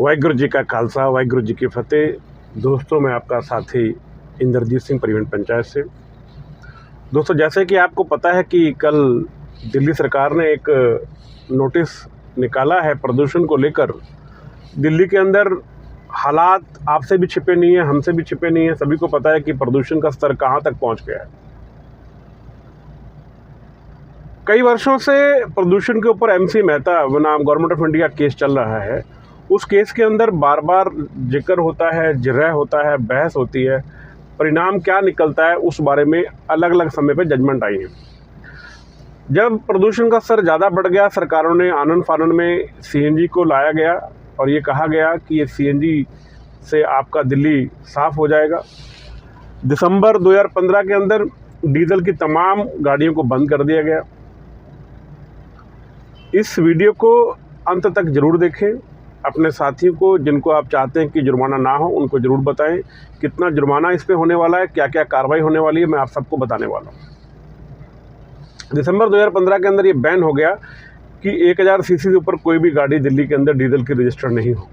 वाहिगुरू जी का खालसा, वाहिगुरू जी की फतेह। दोस्तों, मैं आपका साथी इंद्रजीत सिंह परिवहन पंचायत से। दोस्तों, जैसे कि आपको पता है कि कल दिल्ली सरकार ने एक नोटिस निकाला है प्रदूषण को लेकर। दिल्ली के अंदर हालात आपसे भी छिपे नहीं हैं, हमसे भी छिपे नहीं हैं। सभी को पता है कि प्रदूषण का स्तर कहाँ तक पहुँच गया है। कई वर्षों से प्रदूषण के ऊपर MC मेहता बनाम गवर्नमेंट ऑफ इंडिया केस चल रहा है। उस केस के अंदर बार बार जिक्र होता है, जिरह होता है, बहस होती है। परिणाम क्या निकलता है उस बारे में अलग अलग समय पे जजमेंट आई है। जब प्रदूषण का स्तर ज़्यादा बढ़ गया, सरकारों ने आनन फानन में CNG को लाया गया और ये कहा गया कि ये CNG से आपका दिल्ली साफ़ हो जाएगा। दिसंबर 2015 के अंदर डीजल की तमाम गाड़ियों को बंद कर दिया गया। इस वीडियो को अंत तक ज़रूर देखें। अपने साथियों को, जिनको आप चाहते हैं कि जुर्माना ना हो, उनको ज़रूर बताएं कितना जुर्माना इस पे होने वाला है, क्या क्या कार्रवाई होने वाली है, मैं आप सबको बताने वाला हूँ। दिसंबर 2015 के अंदर ये बैन हो गया कि 1000 cc से ऊपर कोई भी गाड़ी दिल्ली के अंदर डीजल की रजिस्टर्ड नहीं हो।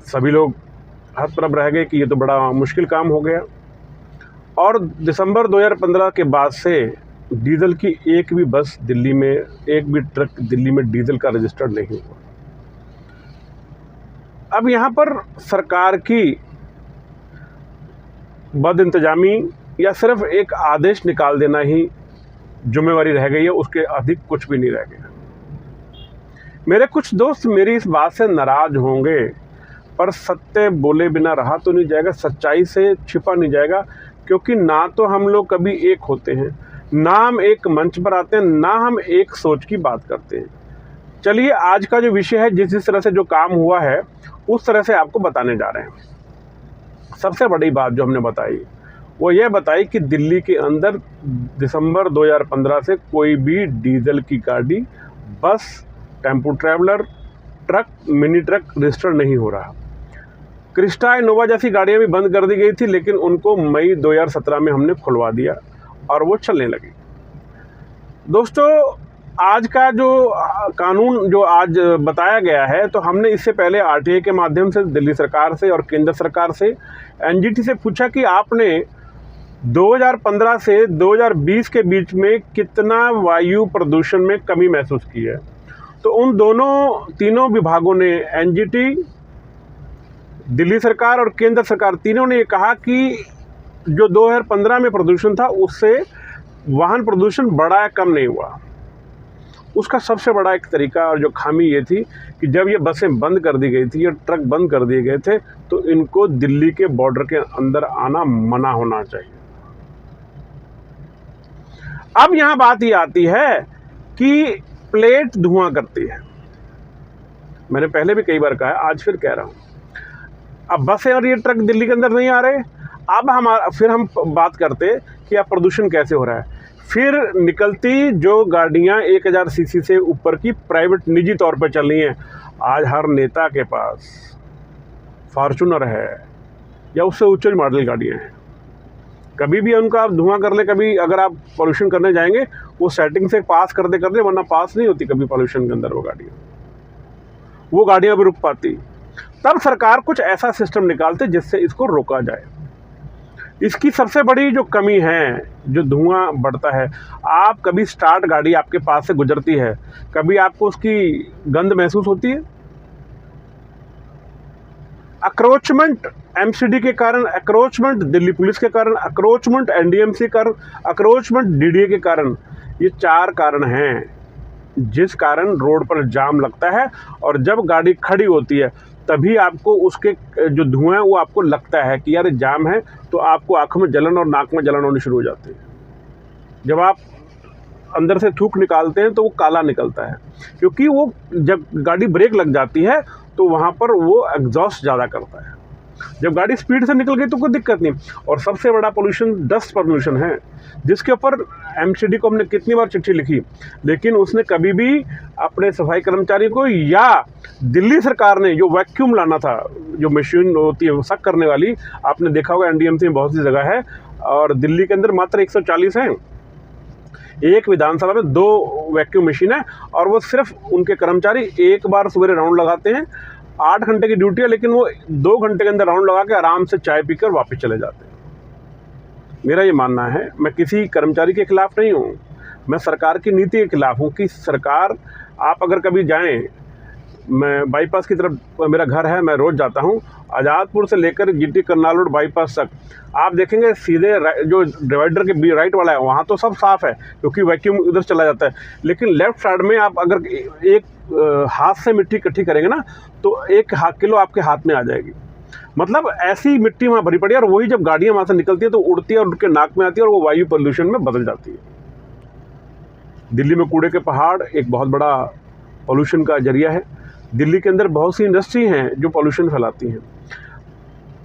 सभी लोग हतप्रभ रह गए कि ये तो बड़ा मुश्किल काम हो गया। और दिसंबर 2015 के बाद से डीजल की एक भी बस दिल्ली में, एक भी ट्रक दिल्ली में डीजल का रजिस्टर्ड नहीं हुआ। अब यहाँ पर सरकार की बदइंतजामी या सिर्फ एक आदेश निकाल देना ही जिम्मेवारी रह गई है, उसके अधिक कुछ भी नहीं रह गया। मेरे कुछ दोस्त मेरी इस बात से नाराज होंगे, पर सत्य बोले बिना रहा तो नहीं जाएगा, सच्चाई से छिपा नहीं जाएगा। क्योंकि ना तो हम लोग कभी एक होते हैं, ना हम एक मंच पर आते हैं, ना हम एक सोच की बात करते हैं। चलिए, आज का जो विषय है, जिस तरह से जो काम हुआ है उस तरह से आपको बताने जा रहे हैं। सबसे बड़ी बात जो हमने बताई वो ये बताई कि दिल्ली के अंदर दिसंबर 2015 से कोई भी डीजल की गाड़ी, बस, tempo traveller, truck, mini truck registered नहीं हो रहा। क्रिस्टा, इनोवा जैसी गाड़ियाँ भी बंद कर दी गई थी, लेकिन उनको मई 2017 में हमने खुलवा दिया और वो चलने लगी। दोस्तों, आज का जो कानून जो आज बताया गया है, तो हमने इससे पहले RTI के माध्यम से दिल्ली सरकार से और केंद्र सरकार से, NGT से पूछा कि आपने 2015 से 2020 के बीच में कितना वायु प्रदूषण में कमी महसूस की है। तो उन तीनों विभागों ने, NGT, दिल्ली सरकार और केंद्र सरकार, तीनों ने ये कहा कि जो 2015 में प्रदूषण था उससे वाहन प्रदूषण बढ़ा या कम नहीं हुआ। उसका सबसे बड़ा एक तरीका और जो खामी ये थी कि जब ये बसें बंद कर दी गई थी, ये ट्रक बंद कर दिए गए थे, तो इनको दिल्ली के बॉर्डर के अंदर आना मना होना चाहिए। अब यहाँ बात ये आती है कि प्लेट धुआं करती है। मैंने पहले भी कई बार कहा है, आज फिर कह रहा हूँ। अब बसें और ये ट्रक दिल्ली के अंदर नहीं आ रहे। अब हम बात करते कि अब प्रदूषण कैसे हो रहा है। फिर निकलती जो गाड़ियाँ 1000 cc से ऊपर की प्राइवेट, निजी तौर पर चल रही हैं। आज हर नेता के पास फॉर्चूनर है या उससे उच्च मॉडल गाड़ियाँ हैं। कभी भी उनका आप धुआं कर ले, कभी अगर आप पॉल्यूशन करने जाएंगे, वो सेटिंग से पास कर दे, वरना पास नहीं होती कभी पॉल्यूशन के अंदर वो गाड़ियाँ भी रुक पाती। तब सरकार कुछ ऐसा सिस्टम निकालते जिससे इसको रोका जाए। इसकी सबसे बड़ी जो कमी है, जो धुआं बढ़ता है, आप कभी स्टार्ट गाड़ी आपके पास से गुजरती है, कभी आपको उसकी गंध महसूस होती है? अक्रोचमेंट MCD के कारण, अक्रोचमेंट दिल्ली पुलिस के कारण, अक्रोचमेंट NDMC के कारण, अक्रोचमेंट DDA के कारण, ये 4 कारण हैं जिस कारण रोड पर जाम लगता है। और जब गाड़ी खड़ी होती है तभी आपको उसके जो धुआं है वो आपको लगता है कि यार जाम है, तो आपको आंखों में जलन और नाक में जलन होनी शुरू हो जाती है। जब आप अंदर से थूक निकालते हैं तो वो काला निकलता है, क्योंकि वो जब गाड़ी ब्रेक लग जाती है तो वहाँ पर वो एग्जॉस्ट ज़्यादा करता है। जब गाड़ी स्पीड से निकल गई तो कोई दिक्कत नहीं। और सबसे बड़ा पोल्यूशन डस्ट पोल्यूशन है, जिसके ऊपर MCD को हमने कितनी बार चिट्ठी लिखी, लेकिन उसने कभी भी अपने सफाई कर्मचारी को या दिल्ली सरकार ने जो वैक्यूम लाना था, जो मशीन होती है सक करने वाली, आपने देखा होगा NDMC में बहुत सी जगह है और दिल्ली के अंदर मात्र 140 हैं। एक विधानसभा में 2 वैक्यूम मशीन है और वो सिर्फ उनके कर्मचारी एक बार सवेरे राउंड लगाते हैं। 8 घंटे की ड्यूटी है, लेकिन वो 2 घंटे के अंदर राउंड लगा के आराम से चाय पीकर वापस चले जाते हैं। मेरा ये मानना है, मैं किसी कर्मचारी के खिलाफ नहीं हूँ, मैं सरकार की नीति के खिलाफ हूँ कि सरकार, आप अगर कभी जाएं, मैं बाईपास की तरफ मेरा घर है, मैं रोज़ जाता हूँ, आज़ादपुर से लेकर जीटी करनाल रोड बाईपास तक आप देखेंगे सीधे जो डिवाइडर के राइट वाला है वहाँ तो सब साफ़ है क्योंकि वैक्यूम उधर चला जाता है, लेकिन लेफ़्ट साइड में आप अगर एक हाथ से मिट्टी इकट्ठी करेंगे ना तो 1 किलो आपके हाथ में आ जाएगी। मतलब ऐसी मिट्टी वहाँ भरी पड़ी है और वही जब गाड़ियाँ वहाँ से निकलती है तो उड़ती है और उनके नाक में आती है और वो वायु पोल्यूशन में बदल जाती है। दिल्ली में कूड़े के पहाड़ एक बहुत बड़ा पोल्यूशन का जरिया है। दिल्ली के अंदर बहुत सी इंडस्ट्री हैं जो पोल्यूशन फैलाती हैं।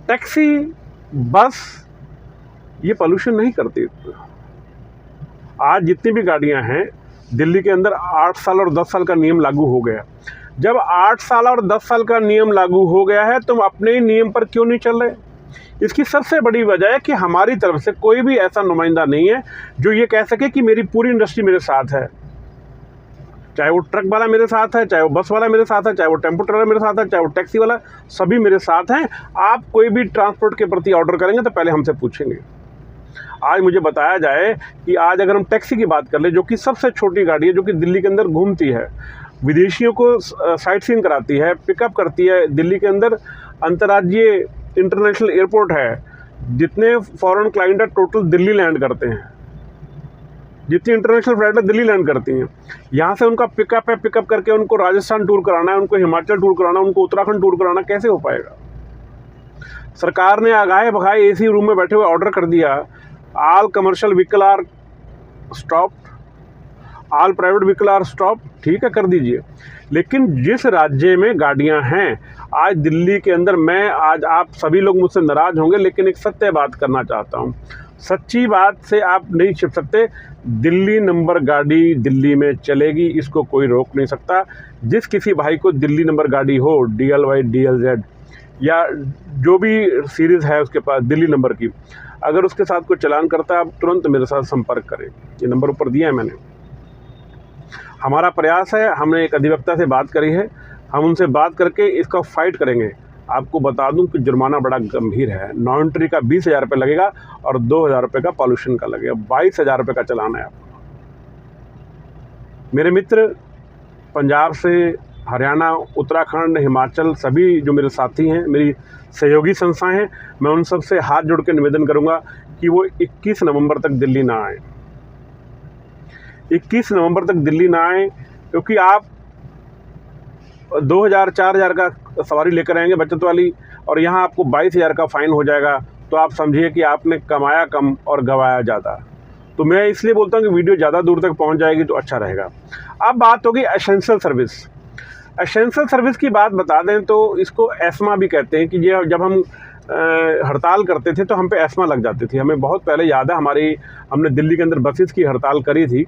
टैक्सी, बस ये पोल्यूशन नहीं करती। आज जितनी भी गाड़ियां हैं दिल्ली के अंदर 8 साल और 10 साल का नियम लागू हो गया। जब 8 साल और 10 साल का नियम लागू हो गया है तुम अपने ही नियम पर क्यों नहीं चल रहे? इसकी सबसे बड़ी वजह है कि हमारी तरफ से कोई भी ऐसा नुमाइंदा नहीं है जो ये कह सके कि मेरी पूरी इंडस्ट्री मेरे साथ है। चाहे वो ट्रक वाला मेरे साथ है, चाहे वो बस वाला मेरे साथ है, चाहे वो टेम्पो ट्रेवलर मेरे साथ है, चाहे वो टैक्सी वाला, सभी मेरे साथ हैं। आप कोई भी ट्रांसपोर्ट के प्रति ऑर्डर करेंगे तो पहले हमसे पूछेंगे। आज मुझे बताया जाए कि आज अगर हम टैक्सी की बात कर ले, जो कि सबसे छोटी गाड़ी है, जो कि दिल्ली के अंदर घूमती है, विदेशियों को साइट सीइंग कराती है, पिकअप करती है। दिल्ली के अंदर अंतर्राज्यीय इंटरनेशनल एयरपोर्ट है, जितने फॉरेन क्लाइंट है टोटल दिल्ली लैंड करते हैं, जितनी इंटरनेशनल फ्लाइट है दिल्ली लैंड करती हैं। यहाँ से उनका पिकअप है, पिकअप करके उनको राजस्थान टूर कराना है, उनको हिमाचल टूर कराना, उनको उत्तराखंड टूर कराना, कैसे हो पाएगा? सरकार ने आगाहे बगाए एसी रूम में बैठे हुए ऑर्डर कर दिया, all commercial vehicle are stopped, all private vehicle are stop. ठीक है, कर दीजिए, लेकिन जिस राज्य में गाड़ियां हैं, आज दिल्ली के अंदर, मैं आज आप सभी लोग मुझसे नाराज़ होंगे लेकिन एक सत्य बात करना चाहता हूं, सच्ची बात से आप नहीं छिप सकते। दिल्ली नंबर गाड़ी दिल्ली में चलेगी, इसको कोई रोक नहीं सकता। जिस किसी भाई को दिल्ली नंबर गाड़ी हो, DLY, DLZ या जो भी सीरीज़ है उसके पास दिल्ली नंबर की, अगर उसके साथ कोई चालान करता है आप तुरंत मेरे साथ संपर्क करें। ये नंबर ऊपर दिया है मैंने। हमारा प्रयास है, हमने एक अधिवक्ता से बात करी है, हम उनसे बात करके इसका फाइट करेंगे। आपको बता दूं कि जुर्माना बड़ा गंभीर है। नो एंट्री का 20,000 रुपये लगेगा और 2,000 रुपये का पॉल्यूशन का लगेगा, 22,000 रुपये का चलान है आपको। मेरे मित्र पंजाब से, हरियाणा, उत्तराखंड, हिमाचल, सभी जो मेरे साथी हैं, मेरी सहयोगी संस्थाएं हैं, मैं उन सब से हाथ जोड़ के निवेदन करूंगा कि वो 21 नवंबर तक दिल्ली ना आए। 21 नवंबर तक दिल्ली ना आए, क्योंकि आप 2,000 4,000 का सवारी लेकर आएंगे बचत वाली और यहाँ आपको 22,000 का फ़ाइन हो जाएगा, तो आप समझिए कि आपने कमाया कम और गंवाया ज़्यादा। तो मैं इसलिए बोलता हूँ कि वीडियो ज़्यादा दूर तक पहुँच जाएगी तो अच्छा रहेगा। अब बात होगी एसेंशियल सर्विस। एसेंशियल सर्विस की बात बता दें तो इसको एस्मा भी कहते हैं कि ये जब हम हड़ताल करते थे तो हम पे एस्मा लग जाती थी। हमें बहुत पहले याद है, हमने दिल्ली के अंदर बसेस की हड़ताल करी थी,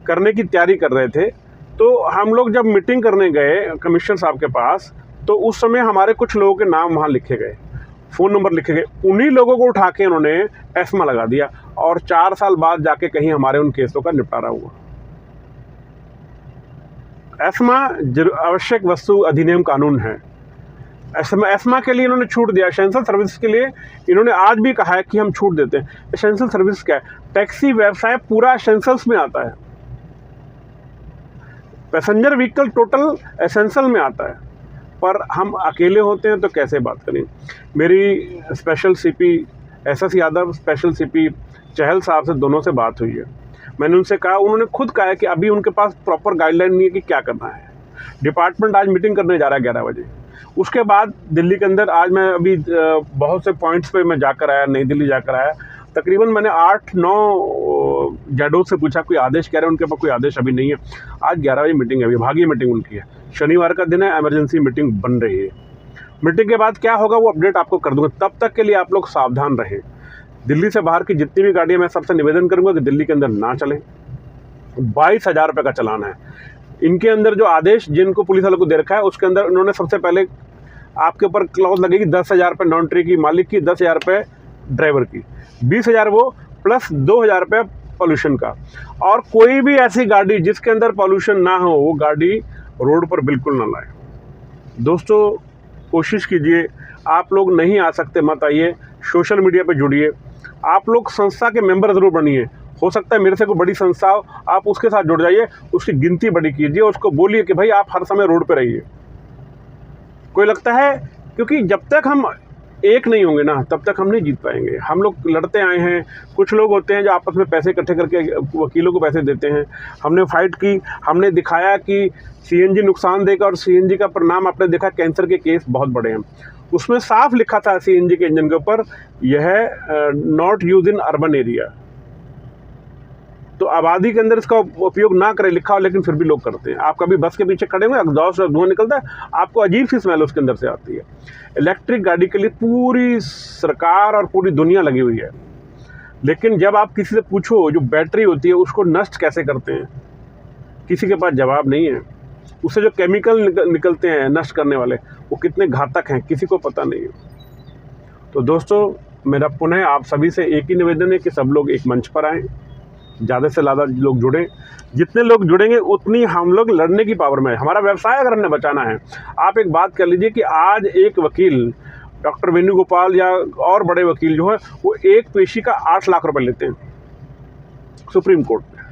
करने की तैयारी कर रहे थे, तो हम लोग जब मीटिंग करने गए कमिश्नर साहब के पास, तो उस समय हमारे कुछ लोगों के नाम वहाँ लिखे गए, फ़ोन नंबर लिखे गए। उन्हीं लोगों को उठा के उन्होंने एस्मा लगा दिया और 4 साल बाद जाके कहीं हमारे उन केसों का निपटारा हुआ। एस्मा आवश्यक वस्तु अधिनियम कानून है। एस्मा के लिए इन्होंने छूट दिया। एसेंशियल सर्विस के लिए इन्होंने आज भी कहा है कि हम छूट देते हैं। एसेंशियल सर्विस क्या है? टैक्सी व्यवसाय पूरा एसेंशियल्स में आता है, पैसेंजर व्हीकल टोटल एसेंशियल में आता है, पर हम अकेले होते हैं तो कैसे बात करें। मेरी special CP SS Yadav, special CP चहल साहब से दोनों से बात हुई है। मैंने उनसे कहा, उन्होंने खुद कहा है कि अभी उनके पास प्रॉपर गाइडलाइन नहीं है कि क्या करना है। डिपार्टमेंट आज मीटिंग करने जा रहा है 11 बजे। उसके बाद दिल्ली के अंदर आज मैं अभी बहुत से पॉइंट्स पे मैं जाकर आया, नई दिल्ली जाकर आया। तकरीबन मैंने 8-9 जजों से पूछा, कोई आदेश कह रहे हैं, उनके पास कोई आदेश अभी नहीं है। आज 11 बजे मीटिंग है, विभागीय मीटिंग उनकी है, शनिवार का दिन है, इमरजेंसी मीटिंग बन रही है। मीटिंग के बाद क्या होगा वो अपडेट आपको कर दूंगा। तब तक के लिए आप लोग सावधान रहें। दिल्ली से बाहर की जितनी भी गाड़ियाँ, मैं सबसे निवेदन करूँगा कि दिल्ली के अंदर ना चलें। 22,000 रुपये का चालान है। इनके अंदर जो आदेश जिनको पुलिस वालों को दे रखा है उसके अंदर उन्होंने सबसे पहले आपके ऊपर क्लॉज लगेगी 10,000 रुपये नॉन एंट्री की मालिक की, 10,000 रुपये ड्राइवर की, 20,000 वो प्लस 2,000 रुपये पॉल्यूशन का। और कोई भी ऐसी गाड़ी जिसके अंदर पॉल्यूशन ना हो वो गाड़ी रोड पर बिल्कुल ना लाए। दोस्तों कोशिश कीजिए, आप लोग नहीं आ सकते मत आइए, सोशल मीडिया पे जुड़िए, आप लोग संस्था के मेंबर ज़रूर बनिए। हो सकता है मेरे से कोई बड़ी संस्था हो, आप उसके साथ जुड़ जाइए, उसकी गिनती बड़ी कीजिए, उसको बोलिए कि भाई आप हर समय रोड पे रहिए। कोई लगता है क्योंकि जब तक हम एक नहीं होंगे ना तब तक हम नहीं जीत पाएंगे। हम लोग लड़ते आए हैं, कुछ लोग होते हैं जो आपस में पैसे इकट्ठे करके वकीलों को पैसे देते हैं। हमने फाइट की, हमने दिखाया कि सीएनजी नुकसान देगा, और सीएनजी का परिणाम आपने देखा, कैंसर के केस बहुत बड़े हैं। उसमें साफ लिखा था सीएनजी के इंजन के ऊपर, यह not use in urban area. तो आबादी के अंदर इसका उपयोग ना करें लिखा हो, लेकिन फिर भी लोग करते हैं। आप कभी बस के पीछे खड़े हुए, एग्जॉस्ट से धुआं निकलता है, आपको अजीब सी स्मेल उसके अंदर से आती है। इलेक्ट्रिक गाड़ी के लिए पूरी सरकार और पूरी दुनिया लगी हुई है, लेकिन जब आप किसी से पूछो जो बैटरी होती है उसको नष्ट कैसे करते हैं, किसी के पास जवाब नहीं है। उससे जो केमिकल निकलते हैं नष्ट करने वाले, वो कितने घातक हैं किसी को पता नहीं है। तो दोस्तों मेरा पुनः आप सभी से एक ही निवेदन है कि सब लोग एक मंच पर आएँ, ज़्यादा से ज़्यादा लोग जुड़ें। जितने लोग जुड़ेंगे उतनी हम लोग लड़ने की पावर में है। हमारा व्यवसाय अगर हमने बचाना है, आप एक बात कर लीजिए कि आज एक वकील डॉक्टर वेणुगोपाल या और बड़े वकील जो है वो एक पेशी का 8 लाख रुपए लेते हैं सुप्रीम कोर्ट में।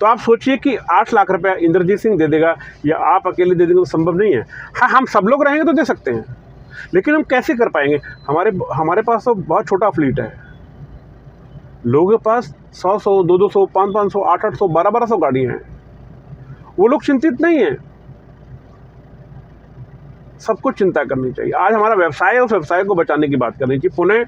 तो आप सोचिए कि 8 लाख रुपया इंद्रजीत सिंह दे देगा या आप अकेले दे देंगे तो संभव नहीं है। हाँ, हम सब लोग रहेंगे तो दे सकते हैं, लेकिन हम कैसे कर पाएंगे? हमारे पास तो बहुत छोटा फ्लीट है, लोगों के पास 100-100, 200-200, 500-500, 800-800, 1200 गाड़ियाँ हैं। वो लोग चिंतित नहीं हैं। सबको चिंता करनी चाहिए। आज हमारा व्यवसाय है, उस व्यवसाय को बचाने की बात करनी चाहिए। पुणे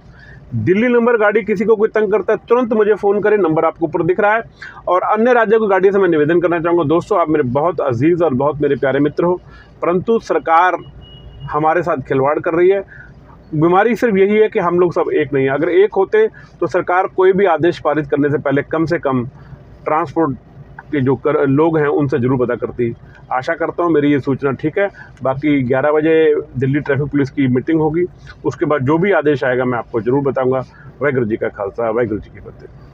दिल्ली नंबर गाड़ी किसी को कोई तंग करता है तुरंत मुझे फ़ोन करें, नंबर आपको ऊपर दिख रहा है। और अन्य राज्यों की गाड़ी से मैं निवेदन करना चाहूँगा, दोस्तों आप मेरे बहुत अजीज़ और बहुत मेरे प्यारे मित्र हो, परंतु सरकार हमारे साथ खिलवाड़ कर रही है। बीमारी सिर्फ यही है कि हम लोग सब एक नहीं हैं। अगर एक होते तो सरकार कोई भी आदेश पारित करने से कम ट्रांसपोर्ट के जो लोग हैं उनसे ज़रूर पता करती। आशा करता हूँ मेरी ये सूचना ठीक है। बाकी 11 बजे दिल्ली ट्रैफिक पुलिस की मीटिंग होगी, उसके बाद जो भी आदेश आएगा मैं आपको ज़रूर बताऊँगा। वाहिगुरू जी का खालसा, वाहिगुरू जी की फतेह।